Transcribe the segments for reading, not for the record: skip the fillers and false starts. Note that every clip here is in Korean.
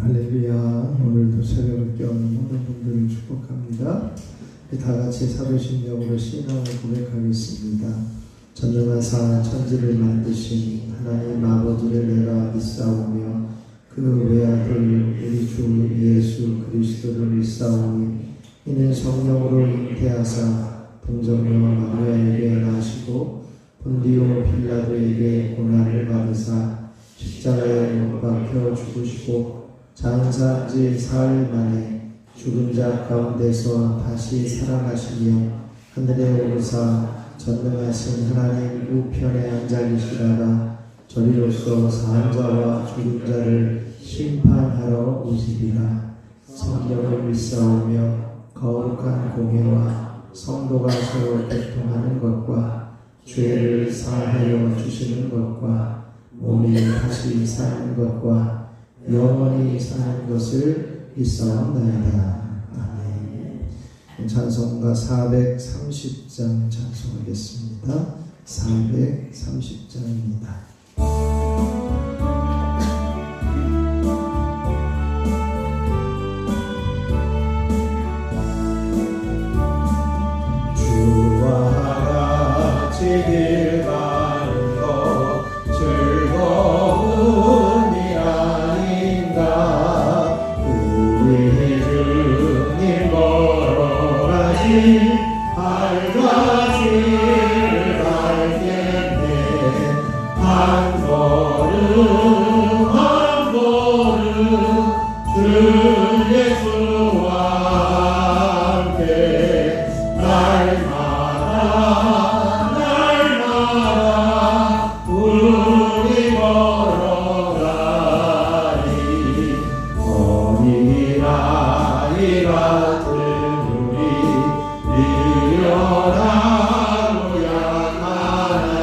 할렐루야. 오늘도 새벽을 깨우는 모든 분들을 축복합니다. 다 같이 사도신경으로 신앙을 고백하겠습니다. 전능하사 천지를 만드신 하나님 아버지를 내가 믿사오며 그 외아들 우리 주 예수 그리스도를 믿사오니 이는 성령으로 잉태하사 동정녀 마리아에게 나시고 본디오 빌라도에게 고난을 받으사 십자가에 못 박혀 죽으시고 장사한 지 사흘 만에 죽은 자 가운데서 다시 살아나시며 하늘에 오르사 전능하신 하나님 우편에 앉아 계시다가 저리로서 사한 자와 죽은 자를 심판하러 오시리라. 성령을 믿사오며 거룩한 공회와 성도가 서로 교통하는 것과 죄를 사하여 주시는 것과 몸이 다시 사는 것과 영원히 사는 것을 믿사옵나이다. 아멘. 찬송가 430장 찬송하겠습니다. 430장입니다. 주와 같이 길 가는 것 즐거운 일 아닌가. 우리 주님 걸어가신 발과 길을 밟겠네. 한 걸음 한 걸음 주 예수와 함께 날마다 우리 걸어가리. 어린아이 같은 우리 미련한 모양 하나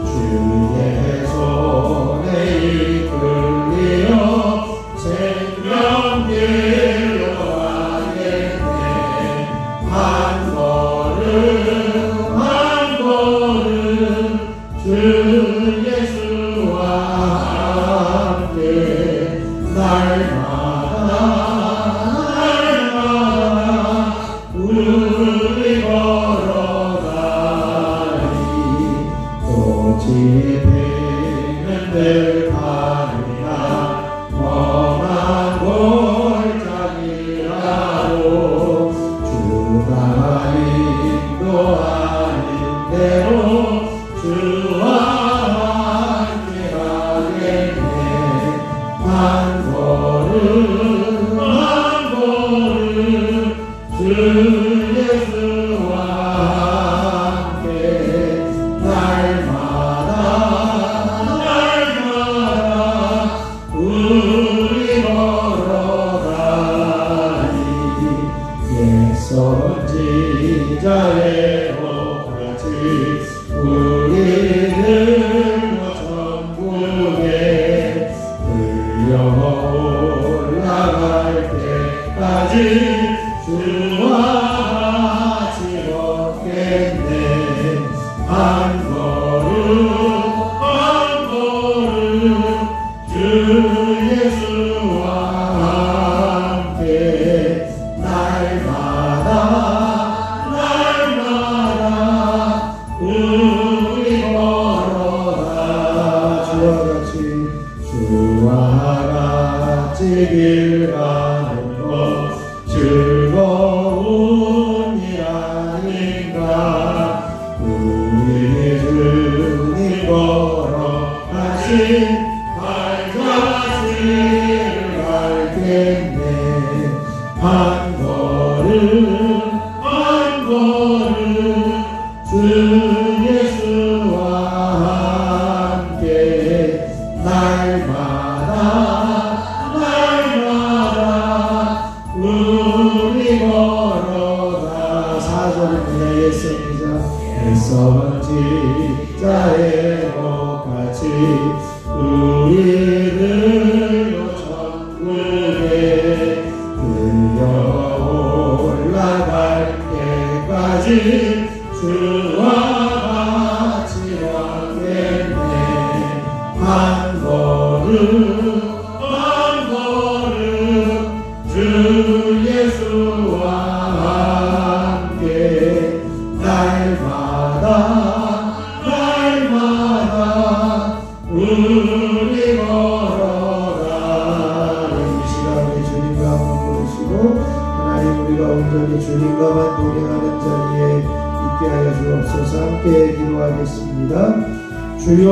주의 손에 이끌리어 생명길로 가겠네. 한 걸음 한 걸음 주 예수와 함께 날마다 우리 걸어가리. 꽃이 피는 들 가느냐 험한 골짜기라도 주가 인도하는 대로 주와 함께 가겠네. 한 걸음 한 걸음 주 예수와 함께 날마다 우리 걸어가리. 옛 선지자의 같이 우리는 천국에 들려 올라갈 때까지 주와 같이 걷겠네. 한 걸음 한 걸음 주 예수와 함께 날마다 우리 걸어가. 주와 같이 길 가는 것 즐거운 일 아닌가. 우리 주님 걸어가신 발과 길을 밟겠네. 한 걸음 한 걸음 주 예수와 함께 날마다 우리 온전히 주님과만 동행하는 자리에 있게 하여 주옵소서. 함께 기도하겠습니다. 주여,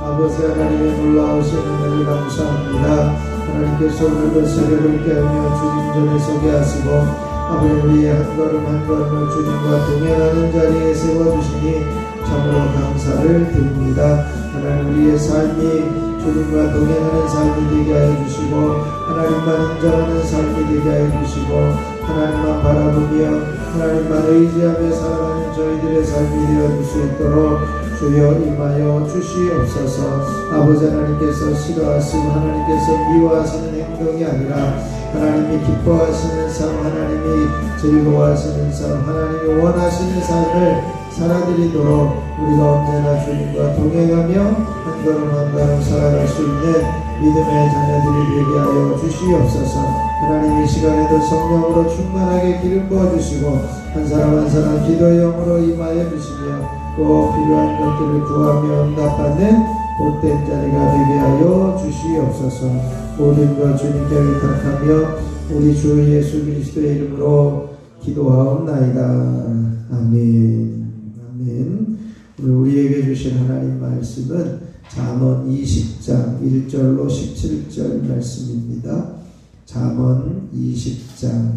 아버지 하나님의 놀라우신 은혜를 감사합니다. 하나님께서 오늘도 새벽을 깨우며 주님 전에 서게 하시고 아버지 우리의 한 걸음 한 걸음을 주님과 동행하는 자리에 세워주시니 참으로 감사를 드립니다. 하나님 우리의 삶이 주님과 동행하는 삶이 되게 하여 주시고 하나님만 인정하는 삶이 되게 하여 주시고 하나님만 바라보며 하나님만 의지하며 살아가는 저희들의 삶이 되어줄 수 있도록 주여 임하여 주시옵소서. 아버지 하나님께서 싫어하시고 하나님께서 미워하시는 행동이 아니라 하나님이 기뻐하시는 삶, 하나님이 즐거워하시는 삶, 하나님이 원하시는 삶을 살아드리도록 우리가 언제나 주님과 동행하며 한 걸음 한 걸음 살아갈 수 있는 믿음의 자녀들이 되게 하여 주시옵소서. 하나님 이 시간에도 성령으로 충만하게 기름 부어주시고 한 사람 한 사람 기도의 영으로 임하여 주시며 또 필요한 것들을 구하며 응답받는 복된 자리가 되게 하여 주시옵소서. 모든 것 주님께 의탁하며 우리 주 예수 그리스도의 이름으로 기도하옵나이다. 아멘. 아멘. 우리에게 주신 하나님 말씀은 잠언 20장 1절로 17절 말씀입니다. 잠언 20장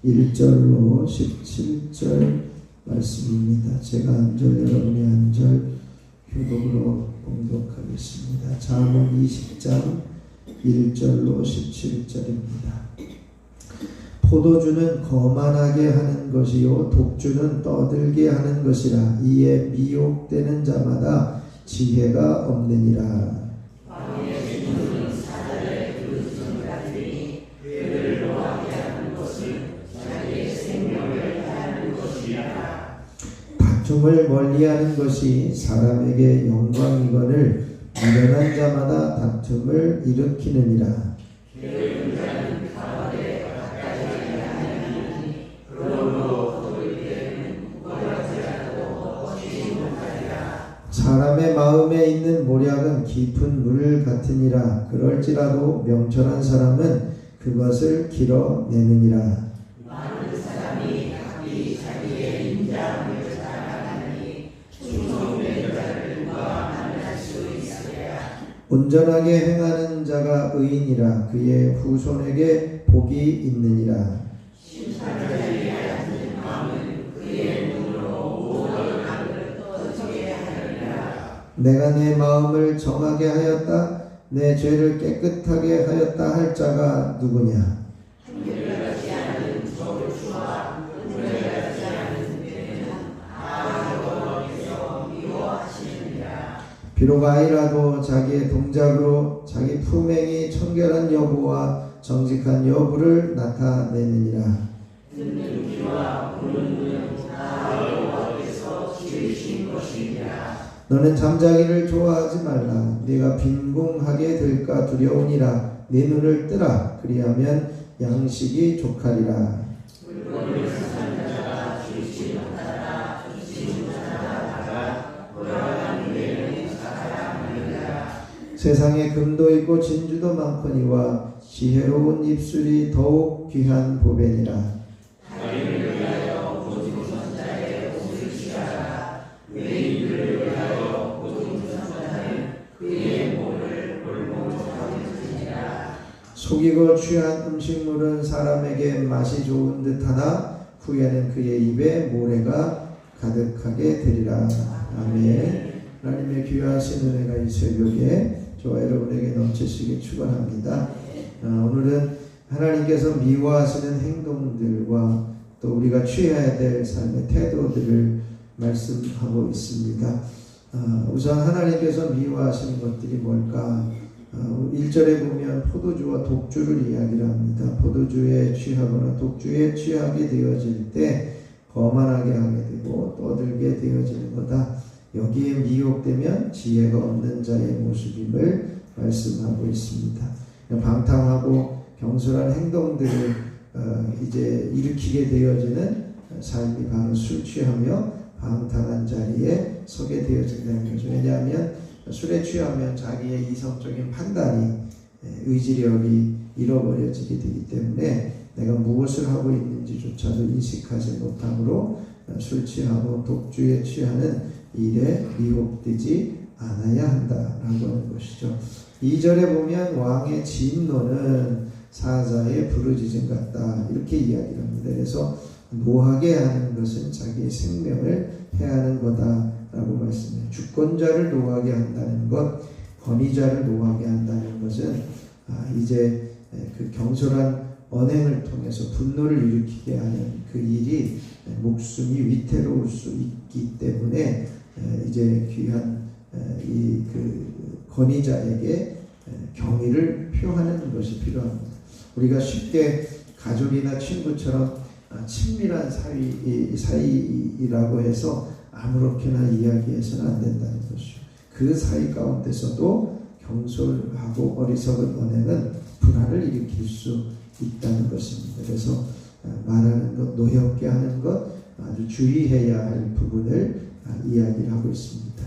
1절로 17절 말씀입니다. 제가 한 절, 여러분이 한 절 교독으로 봉독하겠습니다. 잠언 20장 1절로 17절입니다. 포도주는 거만하게 하는 것이요 독주는 떠들게 하는 것이라. 이에 미혹되는 자마다 지혜가 없느니라. 다툼을 멀리하는 것이 사람에게 영광이거늘 미련한 자마다 다툼을 일으키느니라. 사람의 마음에 있는 모략은 깊은 물 같으니라. 그럴지라도 명철한 사람은 그것을 길어내느니라. 많은 사람이 각기 자기의 인자함을 자랑하니 충성된 자를 누가 만날 수 있으랴. 온전하게 행하는 자가 의인이라. 그의 후손에게 복이 있느니라. 심판자리에 앉은 마음은 그의 눈으로 모든 악을 떠지게 하느니라. 내가 내 마음을 정하게 하였다. 내 죄를 깨끗하게 하였다 할 자가 누구냐? 한결같지 않은 저울추와 분별같지 않은 때는 여호와께서 미워하시느니라. 비록 아이라도 자기의 동작으로 자기 품행이 청결한 여부와 정직한 여부를 나타내느니라. 듣는 귀와 보는 눈은 다 여호와께서 지으신 것이니라. 너는 잠자기를 좋아하지 말라. 네가 빈궁하게 될까 두려우니라. 네 눈을 뜨라. 그리하면 양식이 족하리라. 물건을 사는 자가 주지 못하라. 주지 못하다가 돌아가는 데는 사랑하느니라. 세상에 금도 있고 진주도 많거니와 지혜로운 입술이 더욱 귀한 보배니라. 다리를 위하여 고집선자의 옷을 취하라. 외인들을 위하여 고집선자는 그의 몸을 볼모하게 되니라. 속이고 취한 음식물은 사람에게 맛이 좋은 듯하나 후에는 그의 입에 모래가 가득하게 되리라. 아멘. 하나님의 귀하신 은혜가 이 새벽에 저와 여러분에게 넘치시길 축원합니다. 오늘은 하나님께서 미워하시는 행동들과 또 우리가 취해야 될 삶의 태도들을 말씀하고 있습니다. 우선 하나님께서 미워하시는 것들이 뭘까? 1절에 보면 포도주와 독주를 이야기를 합니다. 포도주에 취하거나 독주에 취하게 되어질 때 거만하게 하게 되고 떠들게 되어지는 거다. 여기에 미혹되면 지혜가 없는 자의 모습임을 말씀하고 있습니다. 방탕하고 경솔한 행동들을 이제 일으키게 되어지는 삶이 바로 술 취하며 방탕한 자리에 서게 되어진다는 거죠. 왜냐하면 술에 취하면 자기의 이성적인 판단이 의지력이 잃어버려지게 되기 때문에 내가 무엇을 하고 있는지조차도 인식하지 못하므로 술 취하고 독주에 취하는 일에 미혹되지 않아야 한다라고 하는 것이죠. 2절에 보면 왕의 진노는 사자의 부르짖음 같다 이렇게 이야기를 합니다. 그래서 노하게 하는 것은 자기의 생명을 해하는 거다라고 말씀해요. 주권자를 노하게 한다는 것, 권위자를 노하게 한다는 것은 이제 그 경솔한 언행을 통해서 분노를 일으키게 하는 그 일이 목숨이 위태로울 수 있기 때문에 이제 귀한 이 그 권위자에게 경의를 표하는 것이 필요합니다. 우리가 쉽게 가족이나 친구처럼 친밀한 사이라고 해서 아무렇게나 이야기해서는 안 된다는 것이죠. 그 사이 가운데서도 경솔하고 어리석은 언행은 불화를 일으킬 수 있다는 것입니다. 그래서 말하는 것, 노엽게 하는 것 아주 주의해야 할 부분을 이야기를 하고 있습니다.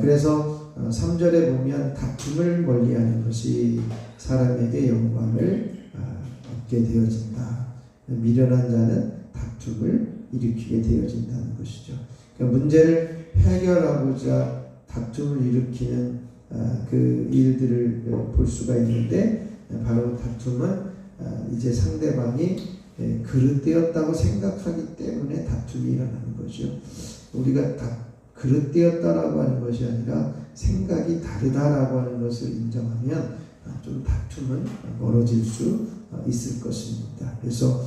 그래서 3절에 보면 다툼을 멀리하는 것이 사람에게 영광을 얻게 되어진다. 미련한 자는 다툼을 일으키게 되어진다는 것이죠. 그러니까 문제를 해결하고자 다툼을 일으키는 그 일들을 볼 수가 있는데 바로 다툼은 이제 상대방이 그릇되었다고 생각하기 때문에 다툼이 일어나는 거죠. 우리가 그릇되었다라고 하는 것이 아니라 생각이 다르다라고 하는 것을 인정하면 좀 다툼은 멀어질 수 있을 것입니다. 그래서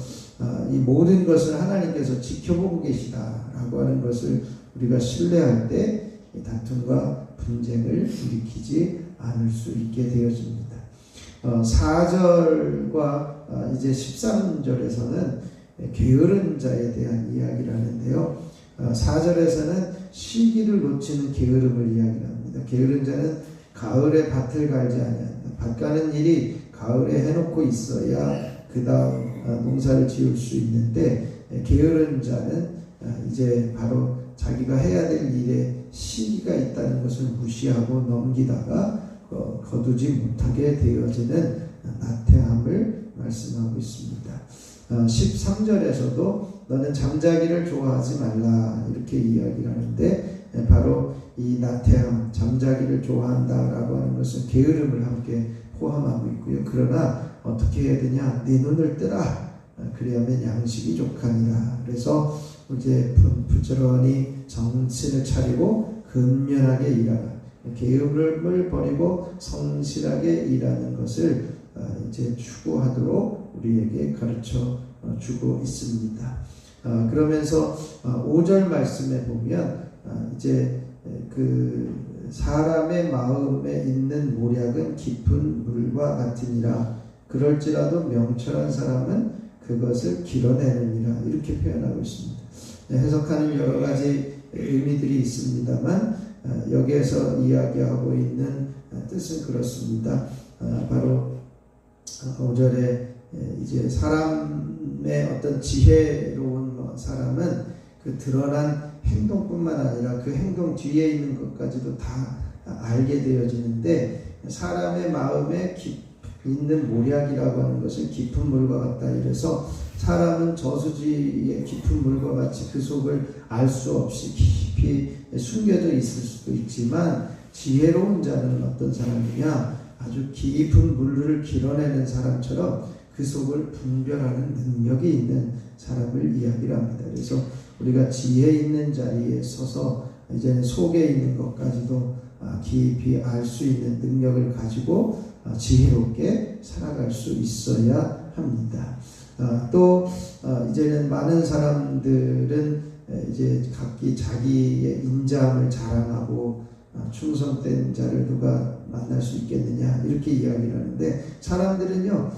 이 모든 것을 하나님께서 지켜보고 계시다라고 하는 것을 우리가 신뢰할 때 다툼과 분쟁을 일으키지 않을 수 있게 되어집니다. 4절과 이제 13절에서는 게으른 자에 대한 이야기를 하는데요. 4절에서는 시기를 놓치는 게으름을 이야기합니다. 게으른 자는 가을에 밭을 갈지 아니한다. 밭 가는 일이 가을에 해놓고 있어야 그 다음 농사를 지을 수 있는데 게으른 자는 이제 바로 자기가 해야 될 일에 시기가 있다는 것을 무시하고 넘기다가 거두지 못하게 되어지는 나태함을 말씀하고 있습니다. 13절에서도 너는 잠자기를 좋아하지 말라 이렇게 이야기를 하는데 바로 이 나태함, 잠자기를 좋아한다라고 하는 것은 게으름을 함께 포함하고 있고요. 그러나 어떻게 해야 되냐? 네 눈을 뜨라. 그리하면 양식이 족하니라. 그래서 이제 부지런히 정신을 차리고 근면하게 일하라. 게으름을 버리고 성실하게 일하는 것을 이제 추구하도록 우리에게 가르쳐 주고 있습니다. 그러면서 5절 말씀에 보면 이제 그 사람의 마음에 있는 모략은 깊은 물과 같으니라. 그럴지라도 명철한 사람은 그것을 길어내느니라. 이렇게 표현하고 있습니다. 해석하는 여러 가지 의미들이 있습니다만 여기에서 이야기하고 있는 뜻은 그렇습니다. 바로 5절에 이제 사람의 어떤 지혜로운 사람은 그 드러난 행동뿐만 아니라 그 행동 뒤에 있는 것까지도 다 알게 되어지는데 사람의 마음에 있는 모략이라고 하는 것은 깊은 물과 같다. 이래서 사람은 저수지의 깊은 물과 같이 그 속을 알 수 없이 깊이 숨겨져 있을 수도 있지만 지혜로운 자는 어떤 사람이냐? 아주 깊은 물을 길어내는 사람처럼 그 속을 분별하는 능력이 있는 사람을 이야기를 합니다. 그래서 우리가 지혜 있는 자리에 서서 이제는 속에 있는 것까지도 깊이 알 수 있는 능력을 가지고 지혜롭게 살아갈 수 있어야 합니다. 또 이제는 많은 사람들은 이제 각기 자기의 인자함을 자랑하고 충성된 자를 누가 만날 수 있겠느냐 이렇게 이야기를 하는데 사람들은요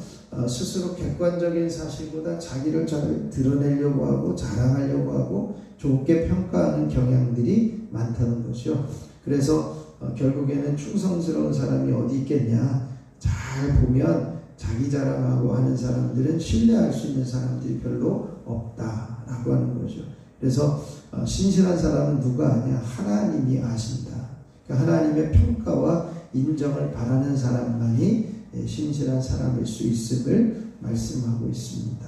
스스로 객관적인 사실보다 자기를 잘 드러내려고 하고 자랑하려고 하고 좋게 평가하는 경향들이 많다는 것이요. 그래서 결국에는 충성스러운 사람이 어디 있겠냐. 잘 보면 자기 자랑하고 하는 사람들은 신뢰할 수 있는 사람들이 별로 없다라고 하는 거죠. 그래서 신실한 사람은 누가 아냐? 하나님이 아신다. 그러니까 하나님의 평가와 인정을 바라는 사람만이 신실한 사람일 수 있음을 말씀하고 있습니다.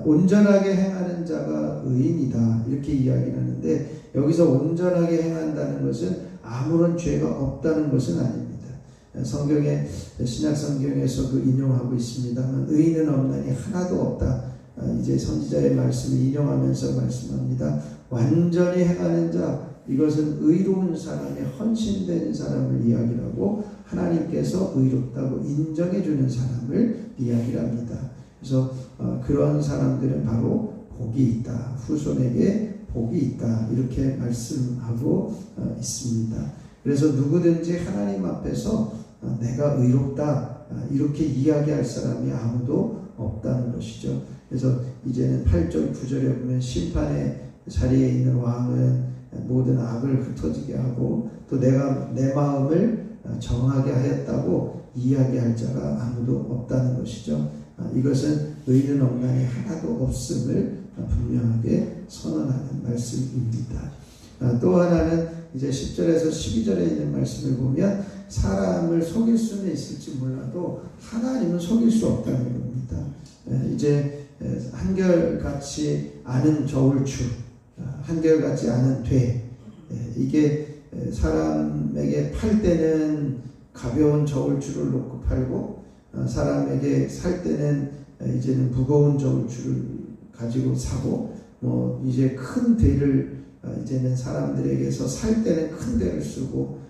온전하게 행하는 자가 의인이다 이렇게 이야기를 하는데, 여기서 온전하게 행한다는 것은 아무런 죄가 없다는 것은 아닙니다. 성경에, 신약 성경에서 그 인용하고 있습니다만, 의인은 없나니 하나도 없다. 이제 선지자의 말씀을 인용하면서 말씀합니다. 완전히 행하는 자, 이것은 의로운 사람의 헌신된 사람을 이야기하고 하나님께서 의롭다고 인정해 주는 사람을 이야기합니다. 그래서 그런 사람들은 바로 복이 있다, 후손에게 복이 있다 이렇게 말씀하고 있습니다. 그래서 누구든지 하나님 앞에서 내가 의롭다 이렇게 이야기할 사람이 아무도 없다는 것이죠. 그래서 이제는 8절 9절에 보면 심판의 자리에 있는 왕은 모든 악을 흩어지게 하고 또 내가 내 마음을 정하게 하였다고 이야기할 자가 아무도 없다는 것이죠. 이것은 의인은 없나니 하나도 없음을 분명하게 선언하는 말씀입니다. 또 하나는 이제 10절에서 12절에 있는 말씀을 보면 사람을 속일 수는 있을지 몰라도 하나님은 속일 수 없다는 겁니다. 이제 한결같이 아는 저울추, 한결같이 아는 돼, 이게 사람에게 팔 때는 가벼운 저울추를 놓고 팔고 사람에게 살 때는 이제는 무거운 저울추를 가지고 사고, 뭐 이제 큰 대를 이제는 사람들에게서 살 때는 큰 대를 쓰고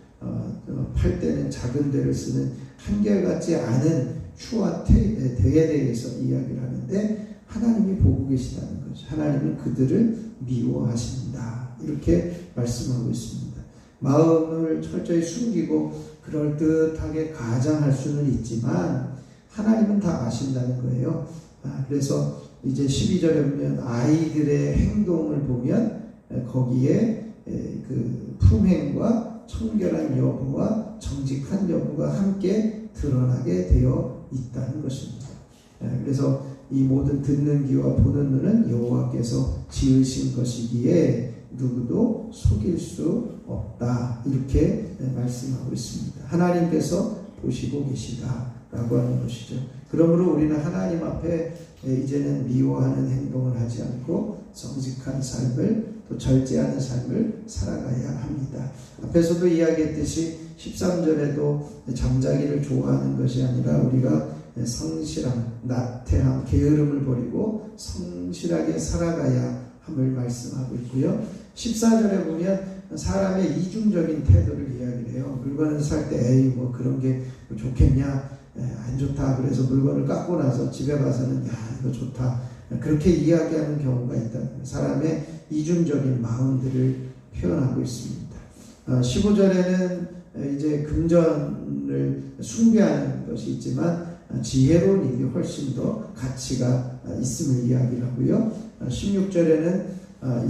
팔 때는 작은 대를 쓰는 한결같지 않은 추와 대에 대해서 이야기를 하는데, 하나님이 보고 계시다는 거죠. 하나님은 그들을 미워하신다 이렇게 말씀하고 있습니다. 마음을 철저히 숨기고 그럴듯하게 가장할 수는 있지만 하나님은 다 아신다는 거예요. 그래서 이제 12절에 보면 아이들의 행동을 보면 거기에 그 품행과 청결한 여부와 정직한 여부가 함께 드러나게 되어 있다는 것입니다. 그래서 이 모든 듣는 귀와 보는 눈은 여호와께서 지으신 것이기에 누구도 속일 수 없다 이렇게 말씀하고 있습니다. 하나님께서 보시고 계시다라고 하는 것이죠. 그러므로 우리는 하나님 앞에 이제는 미워하는 행동을 하지 않고 정직한 삶을, 또 절제하는 삶을 살아가야 합니다. 앞에서도 이야기했듯이 13절에도 잠자기를 좋아하는 것이 아니라 우리가 성실함, 나태함, 게으름을 버리고 성실하게 살아가야 함을 말씀하고 있고요. 14절에 보면 사람의 이중적인 태도를 이야기를 해요. 물건을 살 때 에이 뭐 그런 게 좋겠냐, 안 좋다, 그래서 물건을 갖고 나서 집에 가서는 야 이거 좋다, 그렇게 이야기하는 경우가 있다는 거예요. 사람의 이중적인 마음들을 표현하고 있습니다. 15절에는 이제 금전을 숭배하는 것이 있지만 지혜로운 일이 훨씬 더 가치가 있음을 이야기를 하고요. 16절에는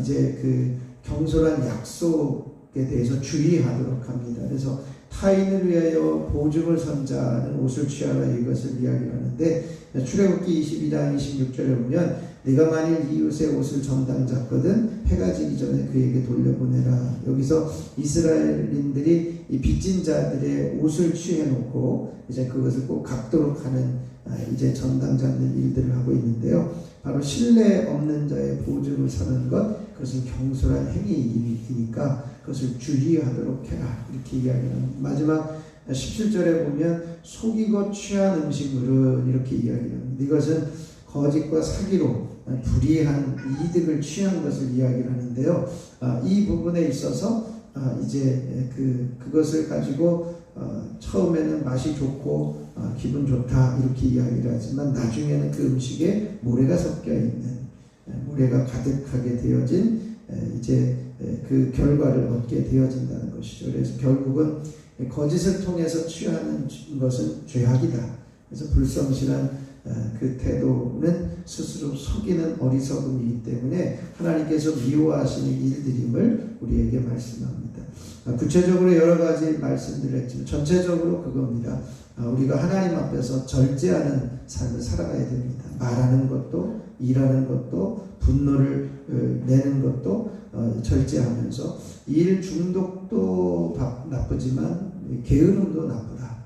이제 그 경솔한 약속에 대해서 주의하도록 합니다. 그래서 타인을 위하여 보증을 선 자는 옷을 취하라 이것을 이야기하는데, 출애굽기 22장 26절에 보면 네가 만일 이웃의 옷을 정당 잡거든 해가 지기 전에 그에게 돌려보내라. 여기서 이스라엘인들이 이 빚진 자들의 옷을 취해놓고 이제 그것을 꼭 갚도록 하는 이제 전당 잡는 일들을 하고 있는데요. 바로 신뢰 없는 자의 보증을 사는 것, 그것은 경솔한 행위이니까 그것을 주의하도록 해라 이렇게 이야기합니다. 마지막 17절에 보면 속이고 취한 음식물은 이렇게 이야기합니다. 이것은 거짓과 사기로 불이한 이득을 취한 것을 이야기를 하는데요. 이 부분에 있어서 이제 그것을 가지고 처음에는 맛이 좋고 기분 좋다 이렇게 이야기를 하지만 나중에는 그 음식에 모래가 섞여 있는, 모래가 가득하게 되어진 이제 그 결과를 얻게 되어진다는 것이죠. 그래서 결국은 거짓을 통해서 취하는 것은 죄악이다. 그래서 불성실한 그 태도는 스스로 속이는 어리석음이기 때문에 하나님께서 미워하시는 일들임을 우리에게 말씀합니다. 구체적으로 여러 가지 말씀들을 했지만 전체적으로 그겁니다. 우리가 하나님 앞에서 절제하는 삶을 살아가야 됩니다. 말하는 것도, 일하는 것도, 분노를 내는 것도 절제하면서 일 중독도 나쁘지만 게으름도 나쁘다.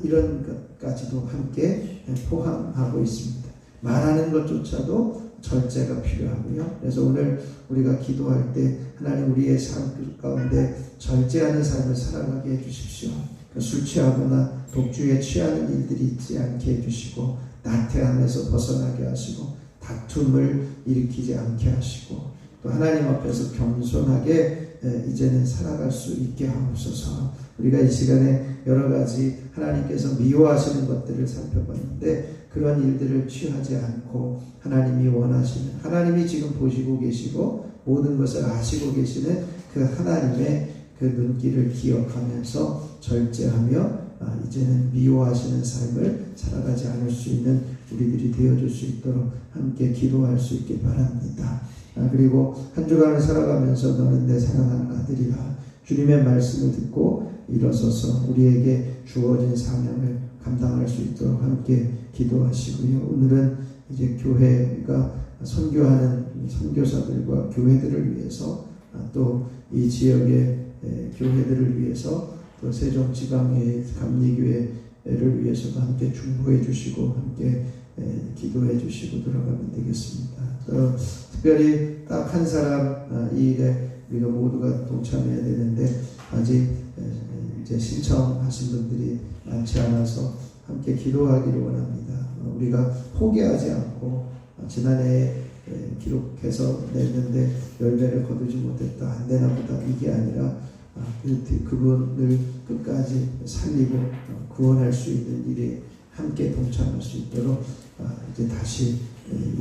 이런 것까지도 함께 포함하고 있습니다. 말하는 것조차도 절제가 필요하고요. 그래서 오늘 우리가 기도할 때 하나님 우리의 삶 가운데 절제하는 삶을 살아가게 해주십시오. 술 취하거나 독주에 취하는 일들이 있지 않게 해주시고 나태함에서 벗어나게 하시고 다툼을 일으키지 않게 하시고 또 하나님 앞에서 겸손하게 이제는 살아갈 수 있게 하옵소서. 우리가 이 시간에 여러 가지 하나님께서 미워하시는 것들을 살펴봤는데 그런 일들을 취하지 않고 하나님이 원하시는, 하나님이 지금 보시고 계시고 모든 것을 아시고 계시는 그 하나님의 그 눈길을 기억하면서 절제하며 이제는 미워하시는 삶을 살아가지 않을 수 있는 우리들이 되어줄 수 있도록 함께 기도할 수 있길 바랍니다. 그리고 한 주간을 살아가면서 너는 내 사랑하는 아들이라 주님의 말씀을 듣고 일어서서 우리에게 주어진 사명을 감당할 수 있도록 함께 기도하시고요. 오늘은 이제 교회가 선교하는 선교사들과 교회들을 위해서 또 이 지역의 교회들을 위해서 또 세종지방의 감리교회를 위해서도 함께 중보해 주시고 함께 기도해 주시고 들어가면 되겠습니다. 또 특별히 딱 한 사람 이 일에 우리가 모두가 동참해야 되는데 아직 이제 신청하신 분들이 많지 않아서 함께 기도하기를 원합니다. 우리가 포기하지 않고 지난해에 기록해서 냈는데 열매를 거두지 못했다 안 되나 보다 이게 아니라 그분을 끝까지 살리고 구원할 수 있는 일에 함께 동참할 수 있도록 이제 다시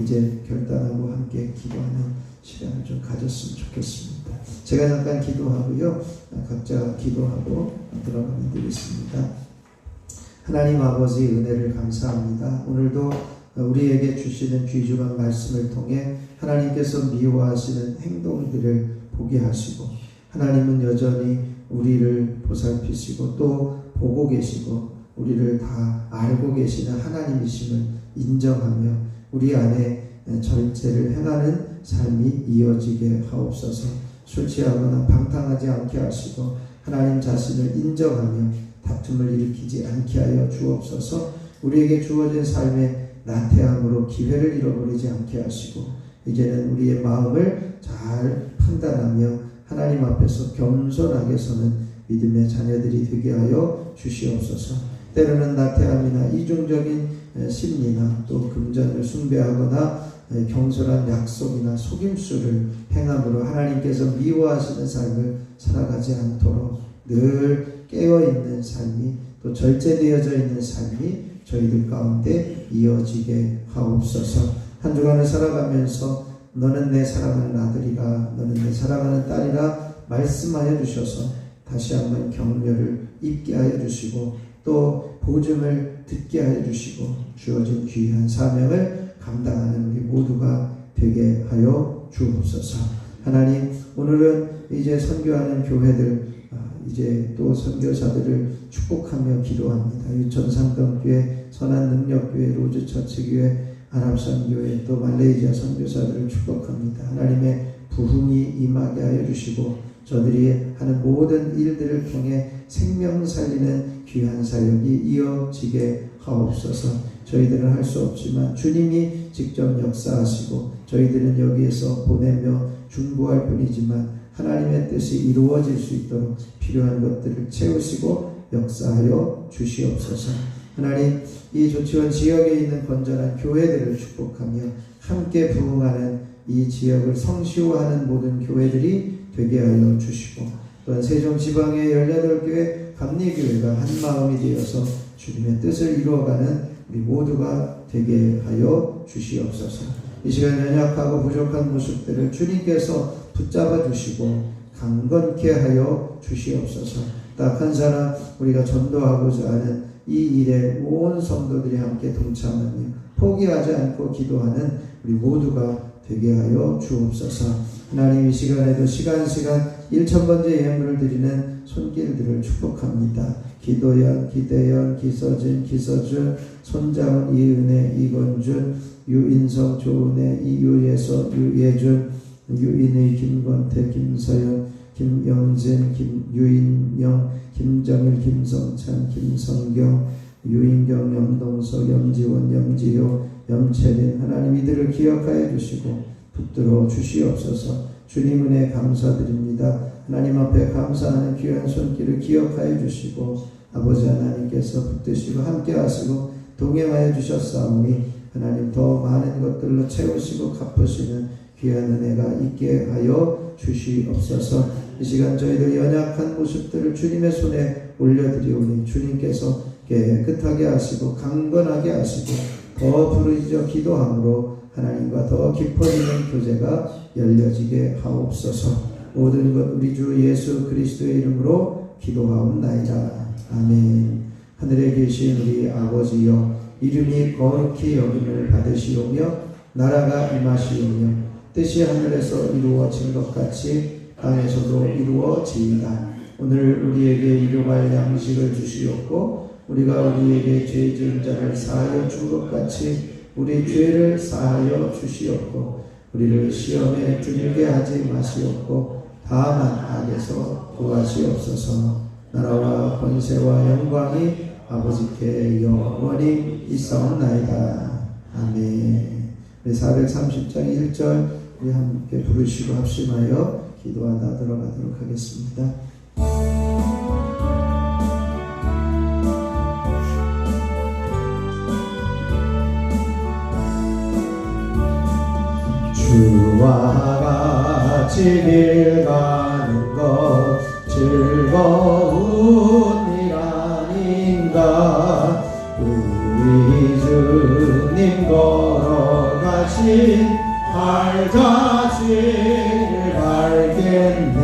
이제 결단하고 함께 기도하는 시간을 좀 가졌으면 좋겠습니다. 제가 잠깐 기도하고요. 각자 기도하고 들어가면 되겠습니다. 하나님 아버지 은혜를 감사합니다. 오늘도 우리에게 주시는 귀중한 말씀을 통해 하나님께서 미워하시는 행동들을 보게 하시고 하나님은 여전히 우리를 보살피시고 또 보고 계시고 우리를 다 알고 계시는 하나님이심을 인정하며 우리 안에 절제를 행하는 삶이 이어지게 하옵소서. 술 취하거나 방탕하지 않게 하시고 하나님 자신을 인정하며 다툼을 일으키지 않게 하여 주옵소서. 우리에게 주어진 삶의 나태함으로 기회를 잃어버리지 않게 하시고 이제는 우리의 마음을 잘 판단하며 하나님 앞에서 겸손하게 서는 믿음의 자녀들이 되게 하여 주시옵소서. 때로는 나태함이나 이중적인 심리나 또 금전을 숭배하거나 경솔한 약속이나 속임수를 행함으로 하나님께서 미워하시는 삶을 살아가지 않도록 늘 깨어있는 삶이 또 절제되어져 있는 삶이 저희들 가운데 이어지게 하옵소서. 한 주간을 살아가면서 너는 내 사랑하는 아들이라 너는 내 사랑하는 딸이라 말씀하여 주셔서 다시 한번 격려를 입게 하여 주시고 또 보증을 듣게 하여 주시고 주어진 귀한 사명을 감당하는 우리 모두가 되게 하여 주옵소서. 하나님 오늘은 이제 선교하는 교회들 이제 또 선교사들을 축복하며 기도합니다. 유천상동교회, 선한능력교회, 로즈처치교회, 아랍선교회 또 말레이시아 선교사들을 축복합니다. 하나님의 부흥이 임하게 하여 주시고 저들이 하는 모든 일들을 통해 생명 살리는 귀한 사역이 이어지게 하옵소서. 저희들은 할 수 없지만 주님이 직접 역사하시고 저희들은 여기에서 보내며 중보할 뿐이지만 하나님의 뜻이 이루어질 수 있도록 필요한 것들을 채우시고 역사하여 주시옵소서. 하나님 이 조치원 지역에 있는 건전한 교회들을 축복하며 함께 부흥하는 이 지역을 성시호하는 모든 교회들이 되게 하여 주시고 또한 세종지방의 18교회 감리교회가 한 마음이 되어서 주님의 뜻을 이루어가는 우리 모두가 되게 하여 주시옵소서. 이 시간 연약하고 부족한 모습들을 주님께서 붙잡아 주시고 강건케 하여 주시옵소서. 딱 한 사람 우리가 전도하고자 하는 이 일에 온 성도들이 함께 동참하며 포기하지 않고 기도하는 우리 모두가 되게 하여 주옵소서. 하나님 이 시간에도 시간 1000번째 예물을 드리는 손길들을 축복합니다. 기도연, 기대연, 기서진, 기서준, 손자은, 이은혜, 이건준, 유인성, 조은혜, 이유예서, 유예준, 유인의, 김권태, 김서연, 김영진, 김유인영, 김정일, 김성찬, 김성경, 유인경, 염동석, 염지원, 염지효, 염채린 하나님 이들을 기억하여 주시고 붙들어 주시옵소서. 주님 은혜 감사드립니다. 하나님 앞에 감사하는 귀한 손길을 기억하여 주시고 아버지 하나님께서 붙드시고 함께 하시고 동행하여 주셨사오니 하나님 더 많은 것들로 채우시고 갚으시는 귀한 은혜가 있게 하여 주시옵소서. 이 시간 저희들 연약한 모습들을 주님의 손에 올려드리오니 주님께서 깨끗하게 하시고 강건하게 하시고 더 부르짖어 기도함으로 하나님과 더 깊어지는 교제가 열려지게 하옵소서. 모든 것 우리 주 예수 그리스도의 이름으로 기도하옵나이다. 아멘. 하늘에 계신 우리 아버지여, 이름이 거룩히 여김을 받으시오며 나라가 임하시오며 뜻이 하늘에서 이루어진 것 같이 땅에서도 이루어지이다. 오늘 우리에게 일용할 양식을 주시옵고 우리가 우리에게 죄 지은 자를 사하여 준 것 같이 우리 죄를 사하여 주시옵고 우리를 시험에 들게 하지 마시옵고 다만 악에서 구하시옵소서. 나라와 권세와 영광이 아버지께 영원히 있사옵나이다. 아멘. 430장 1절 우리 함께 부르시고 합심하여 기도하다 들어가도록 하겠습니다. 주와 같이 길 가는 것 즐거운 일 아닌가. 우리 주님 걸어가신 발자취를 밟겠네.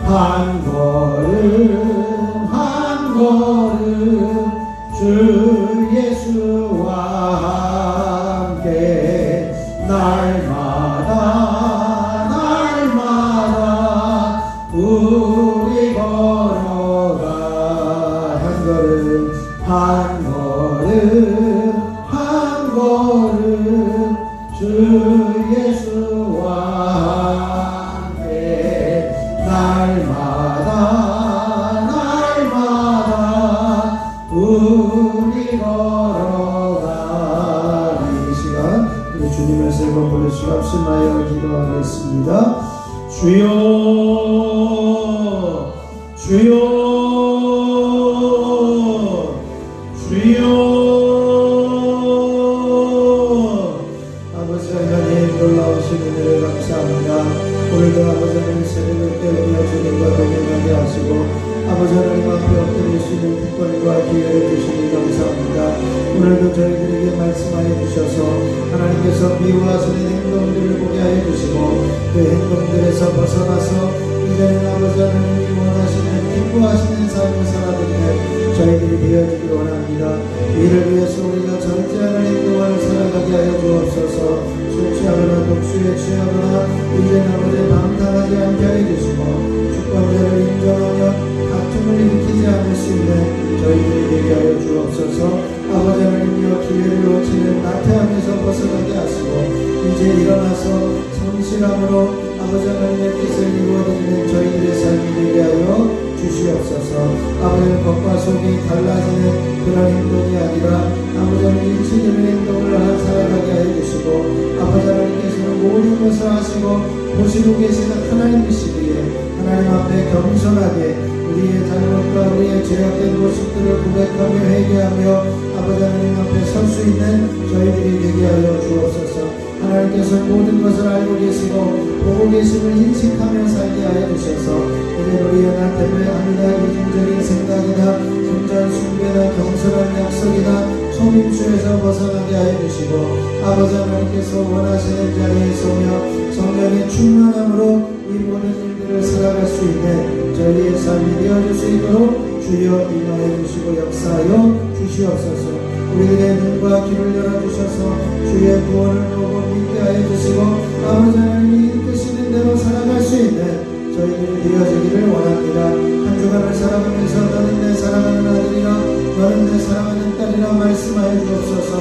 한 걸음 한 걸음 주 예수와 함께 날마다 우리 걸어가. 한 걸음 한 걸음 한 걸음 주 예수와 함께 날마다 우리 걸어가. 이 시간 우리 주님의 세 번 부르시고 합심하여 기도하겠습니다. 주여 주여 주여. 아버지 하나님 놀라우신 은혜를 감사합니다. 오늘도 아버지 하나님 새벽을 깨우며 주님과 동행하게 하시고 아버지 하나님 앞에 엎드릴 수 있는 특권과 기회를 주시니 감사합니다. 오늘도 저희들에게 말씀하여 주셔서 하나님께서 미워하시는 행동들을 보게 하여 주시고 그 행동들에서 벗어나서 이제는 아버지 하나님이 원하시는 기뻐하시는 삶을 살아가는 저희들이 되어주길 원합니다. 이를 위해서 우리가 절제하는 행동을 살아가게 하여 주옵소서. 술 취하거나 독수에 취하거나 이제는 아버지 방탕하지 않게 하여 주시고 주권자를 인정하며 다툼을 일으키지 않을 수 있는 저희들이 되게 하여 주옵소서. 아버지 하나님이여 기회를 놓치는 나태함에서 벗어나게 하시고 이제 일어나서 성실함으로 아버지 하나님의 뜻을 이루어드리는 저희들의 삶이 되게 하여 주시옵소서. 아버지는 겉과 속이 달라지는 그런 행동이 아니라 아버지 하나님 일치되는 행동을 살아가게 하여 주시고 아버지 하나님께서는 모든 것을 하시고 보시고 계시는 하나님이시기에 하나님 앞에 겸손하게 우리의 잘못과 우리의 죄악된 모습들을 고백하며 회개하며 아버지 하나님 앞에 설 수 있는 저희들이 되게 하여 주옵소서. 하나님께서 모든 것을 알고 계시고 보고 계심을 인식하며 살게 하여 주셔서 이제 우리 연합 때문에 아니다 이중적인 생각이나 순전 숭배나 경솔한 약속이나 소민수에서 벗어나게 하여 주시고 아버지 하나님께서 원하시는 자리에 서며 성령의 충만함으로 이 모든 일들을 살아갈 수 있는 저희의 삶이 되어줄 수 있도록 주여 임하여 주시고 역사하여 주시옵소서. 우리들의 눈과 귀를 열어주셔서 주의 구원을 보고 믿게 하여 주시고 아버지 하나님이 이끄시는 대로 살아갈 수 있는 저희들이 되어지기를 원합니다. 한 주간을 살아가면서 너는 내 사랑하는 아들이라 너는 내 사랑하는 딸이라 말씀하여 주옵소서.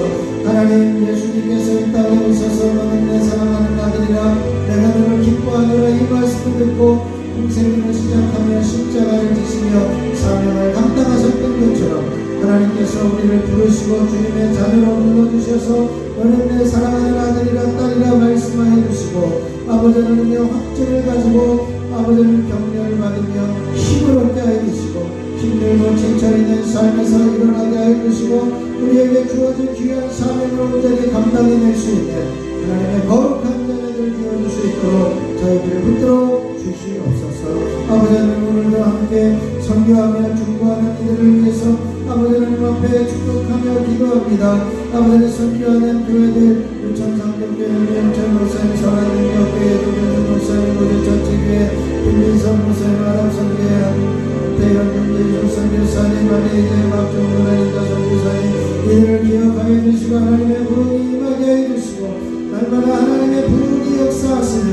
하나님 예수님께서 이 땅에 오셔서 너는 내 사랑하는 아들이라 내가 너를 기뻐하노라 이 말씀을 듣고 공생을 시작하며 십자가를 지시며 사명을 감당하셨던 것처럼 하나님께서 우리를 부르시고 주님의 자녀로 불러주셔서 너는 내 사랑하는 아들이라 딸이라 말씀하여 주시고 아버지 하나님의 확증을 가지고 아버지는 격려를 받으며 힘을 얻게 하여 주시고 힘들고 진철있는 삶에서 일어나게 하여 주시고 우리에게 주어진 귀한 사명을 온전히 감당해낼 수 있는 하나님의 거룩한 자녀들 되어줄 수 있도록 저희들을 붙들어 주시옵소서. 아버지 하나님 오늘도 함께 선교하며 중보하는 이들을 위해서 아버지 하나님 앞에 축복하며 기도합니다. 아버지 하나님 선교하는 교회들 유천상경교회 유천천 목사님 전하능력교회 도전선 목사님 모두 전체교회 김민선 목사님 아랍선교회 대현경제 조선교사님 안에이제 박정근 아닌가 선교사님 이들을 기억하여 주시고 하나님의 부흥이 임하게 하여 주시고 날마다 하나님의 부흥이 역사하시는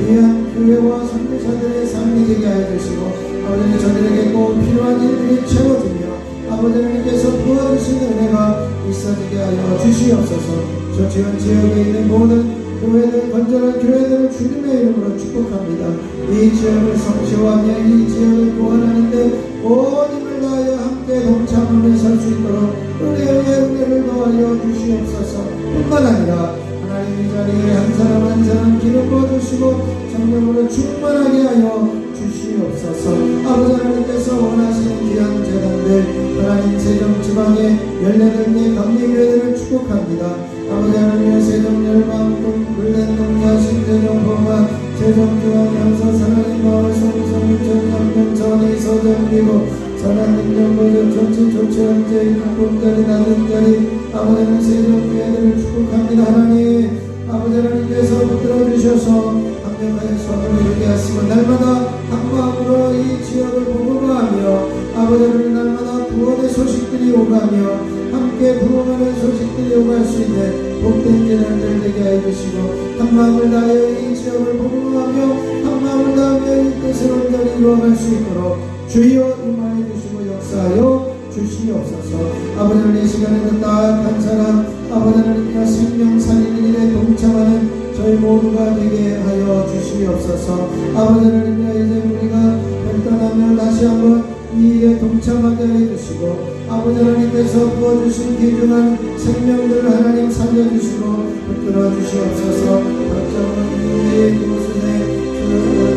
귀한 교회와 선교사들의 삶이 되게 하여 주시고 아버지 저들에게 꼭 필요한 일들이 채워지며 아버지 하나님께서 부어주시는 은혜가 있어지게 하여 주시옵소서. 저 지원 지역에 있는 모든 교회들 건전한 교회들을 주님의 이름으로 축복합니다. 이 지역을 성취하며 이 지역을 구원하는데 온 힘을 다하여 함께 동참하며 설 수 있도록 은혜의 은혜를 더하여 주시옵소서. 뿐만 아니라 하나님 이 자리에 한 사람 한 사람 기름 부어주시고 성령으로 충만하게 하여 주시옵소서. 아버지 하나님께서 원하시는 귀한 재단들 하나님 세종 지방의 14개 감리교회들을 축복합니다. 아버지 하나님의 세종 열방동 물랜동자 신세종 범한 세종중앙 양서 사랑의 마을 성성 유천장동 전이 서정기고 선한능력보조 조치 조치현재 각국자리 낮은 자리 아버지 하나님 세종교회들을 축복합니다. 하나님 아버지 하나님께서 붙들어 주셔서 강력하게 손을 이루게 하시고 날마다 한 마음으로 이 지역을 보고하며 아버지 하나님 날마다 구원의 소식들이 오가며 함께 부흥하는 소식들이 오갈 수 있는 복된 재단들 되게 하여 주시고 한 마음을 다하여 이 지역을 보고하며 한 마음을 다하여 이 뜻을 온전히 이루어갈 수 있도록 주여 임하여 주시고 역사하여 주시옵소서. 아버지 하나님 이 시간에는 딱한 사람 아버지 하나님과 생명 살리는 일에 동참하는 저희 모두가 되게 하여 주시옵소서. 아버지 하나님 이제 우리가 결단하며 다시 한번 이 일에 동참하게 해주시고 아버지 하나님께서 부어주신 귀중한 생명들을 하나님 살려주시고 붙들어 주시옵소서. 박정은 교수님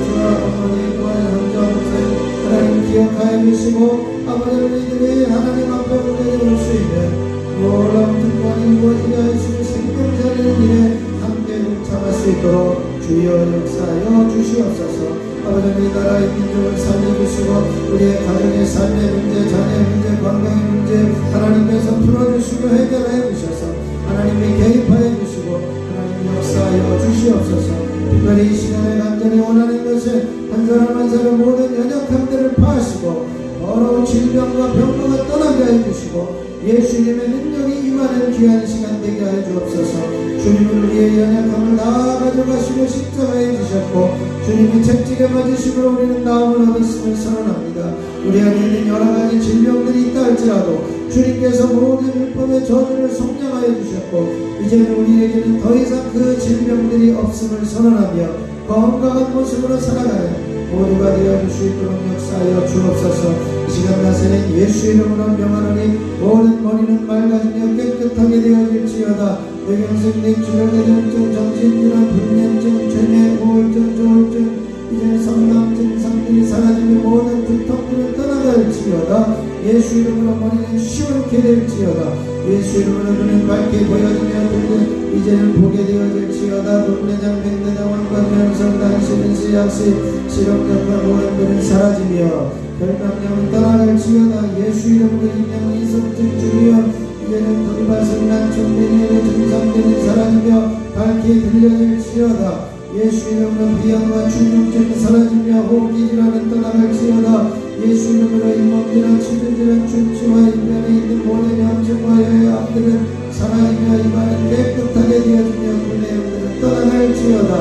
주와 어머니 또한 형제목사님 하나님 기억하여 주시고 아버지 하나님들이 하나님 앞에 올려올 수 있는 놀라운 특권이 이루어지게 하시고 생명 살리는 일에 함께 동참할 수 있도록 주여 역사하여 주시옵소서. 아버지 이 나라의 민족을 살려주시고 우리의 가정의 삶의 문제, 자녀의 문제, 건강의 문제 하나님께서 풀어주시고 해결해 주셔서 하나님이 개입하여 주시고 하나님 역사하여 주시옵소서. 특별히 이 시간에 간절히 원하는 것은 한 사람 한 사람 모든 연약함들을 파하시고 더러운 질병과 병마가 떠나게 하여 주시고 예수님의 능력이 임하는 귀한 시간 되게 하여 주옵소서. 주님은 우리의 연약함을 다 가져가시고 십자가에 지셨고 주님이 채찍에 맞으심으로 우리는 나음을 얻었음을 선언합니다. 우리 안에 있는 여러 가지 질병들이 있다 할지라도 주님께서 모든 율법의 저주를 속량하여 주셨고 이제는 우리에게는 더 이상 그 질병들이 없음을 선언하며 건강한 모습으로 살아가는 모두가 되어줄 수 있도록 역사하여 주옵소서. 이 시간 나세는 예수 이름으로 명하노니 모든 머리는 맑아지며 깨끗하게 되어질지어다. 뇌경색, 뇌출혈, 뇌전증, 정신질환, 불면증, 죄뇌, 우울증, 조울증 이제는 성남 증상들이 사라지며 모든 두통들은 떠나갈지어다. 예수 이름으로 머리는 시원케 될지어다. 예수 이름으로 눈은 밝게 보여지며 들은 이제는 보게 되어질지어다. 동내장, 백내장, 왕관면성, 단시는 씨약시 실험력과 모양들은 사라지며 결감력은 떠나갈지어다. 예수 이름으로 인형, 이성증, 중이염 이제는 돌발성, 난충, 내뇌의 증상들은 사라지며 밝게 들려질지어다. 예수 이름으로 비염과 충농증이 사라지며 호흡기 질환은 떠나갈지어다. 예수 이름으로 잇몸질환, 치주질환, 충치와 인변에 있는 모든 염증과 여해암들은 사라지며 입안은 깨끗하게 되어지며 눈의 염들은 떠나갈지어다.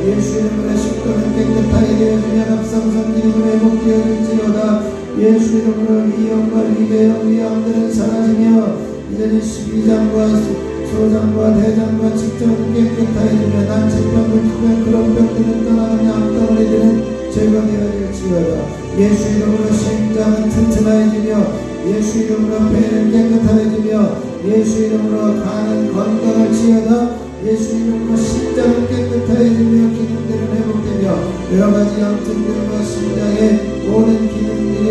예수 이름으로 식도는 깨끗하게 되어지며 갑상선질이 회복되어질지어다. 예수 이름으로 위염과 위궤양, 위암들은 사라지며 이제는 십이장과 소장과 대장과 직장은 깨끗하여지며 난치병, 불치병, 그런 병들은 떠나가며 암덩어리들은 제거되어질지어다. 예수 이름으로 심장은 튼튼해지며 예수 이름으로 배는 깨끗하여지며 예수 이름으로 간은 건강할지어다. 예수 이름으로 심장은 깨끗하여지며 기능들은 회복되며 여러가지 염증들과 심장의 모든 기능들이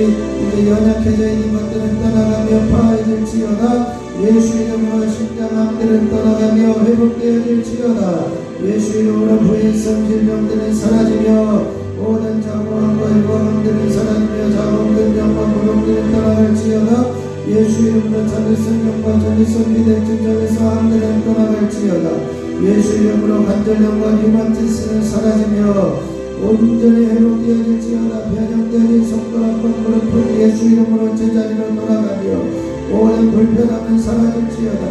이제 연약해져 있는 것들은 떠나가며 파해질지어다. 예수 이름으로 심장암들은 떠나가며 회복되어질지어다. 예수 이름으로 부인성 질병들은 사라지며 모든 자궁암과 혈관암들은 사라지며 자궁근장과 부종들은 떠나갈지어다. 예수 이름으로 자기성경과 자기성 비대증 자기성 암들은 떠나갈지어다. 예수 이름으로 관절염과 류마티스는 사라지며 온전히 회복되어질지어다. 변형되어진 손가락과 무릎은 예수 이름으로 제자리로 돌아가며 모든 불편함은 사라질지어다.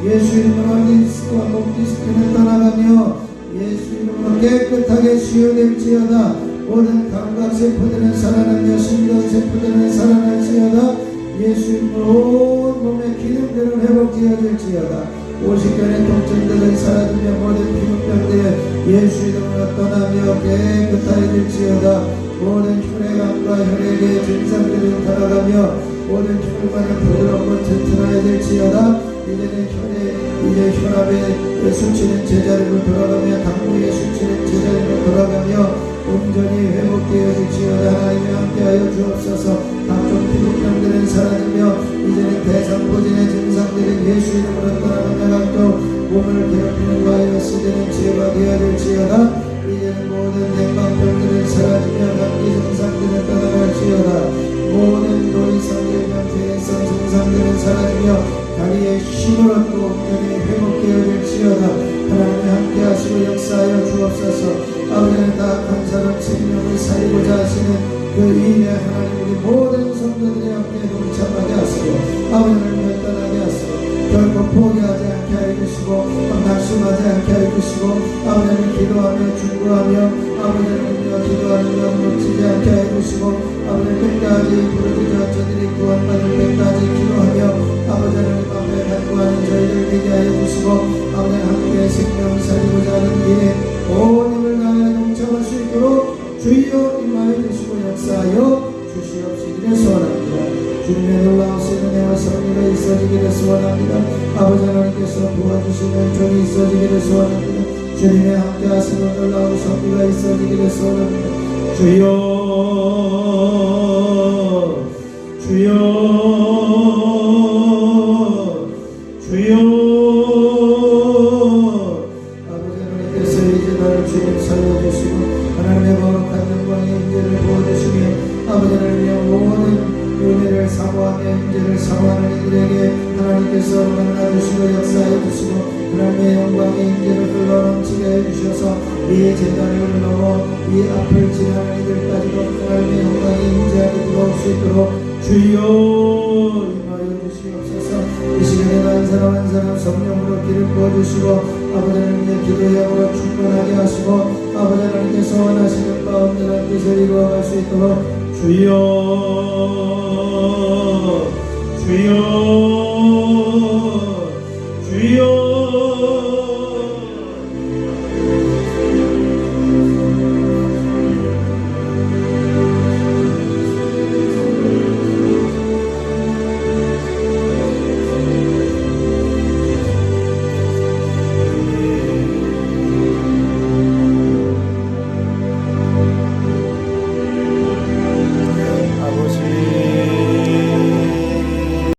예수 이름으로 디스크와 목디스크는 떠나가며 예수 이름으로 깨끗하게 치유될지어다. 모든 감각세포들은 살아나며 신경세포들은 살아날지어다. 예수 이름으로 온 몸의 기능들은 회복되어질지어다. 오십견의 통증들은 사라지며 모든 피부병들 예수 이름으로 떠나며 깨끗하여질지어다. 모든 혈액암과 혈액의 증상들은 돌아가며 모든 혈관은 부드럽고 튼튼하여질지어다. 이제 혈압의 수치는 제자리로 돌아가며 당뇨의 수치는 제자리로 돌아가며 온전히 회복되어질지어다. 하나님이 함께하여 주옵소서. 각종 피부병들은 사라지며 이제는 대상포진의 증상들은 예수 이름으로 떠나가며 각종 몸을 괴롭히는 바이러스들은 제거되어질지어다. 이제는 모든 냉방병들은 사라지며 감기 증상들은 떠나갈지어다. 모든 노인성 질병, 퇴행성 증상들은 사라지며 다리의 힘을 얻고 온전히 회복되어질지어다. 하나님이 함께하시고 역사하여 주옵소서. 아버지는 다악한 사람 생명을 살리고자 하시는 그 위인의 하나님 우리 모든 성도들이 함께 동참하게 하시고 아버지를 멸단하게 하시고 결코 포기하지 않게 하여 주시고 낙심하지 않게 하여 주시고 아버지를 기도하며 중보하며 아버지를 기도하며 멈추지 않게 하여 주시고 아버지를 끝까지 부르짖어 저들이 구원받을 때까지 기도하며 아버지를 앞에 간구하는 저희를 되게 하여 주시고 아버지는 함께 생명을 살리고자 하는 일에 온 힘을 다하여 동참할 수 있도록 주여 임하여 주시고 역사하여 주시옵시기를 소원합니다. 주님의 놀라우신 은혜와 섭리가 있어지기를 소원합니다. 아버지 하나님께서 도와주시는 종이 있어지기를 소원합니다. 주님의 함께하시는 놀라운 섭리가 있어지기를 소원합니다. 주여 아버지 하나님께서 이제 나를 주님 살려주시고 하나님의 거룩한 영광의 임재를 부어주시며 아버지 하나님의 모든 은혜를 사모하며 임재를 사모하는 이들에게 하나님께서 만나주시고 역사해 주시고 하나님의 영광의 임재를 흘러넘치게 해주셔서 이 재단을 넘어 이 앞을 지나는 이들까지도 하나님의 영광의 임재하게 들어올 수 있도록 주여 임하여 주시옵소서. 이 시간에 한 사람 한 사람 성령으로 기름 부어주시고 아버지 하나님의 기도양으로 충만하게 하시고 아버지 하나님께서 원하시는 마음대로 뜻을 이루어갈 수 있도록 주여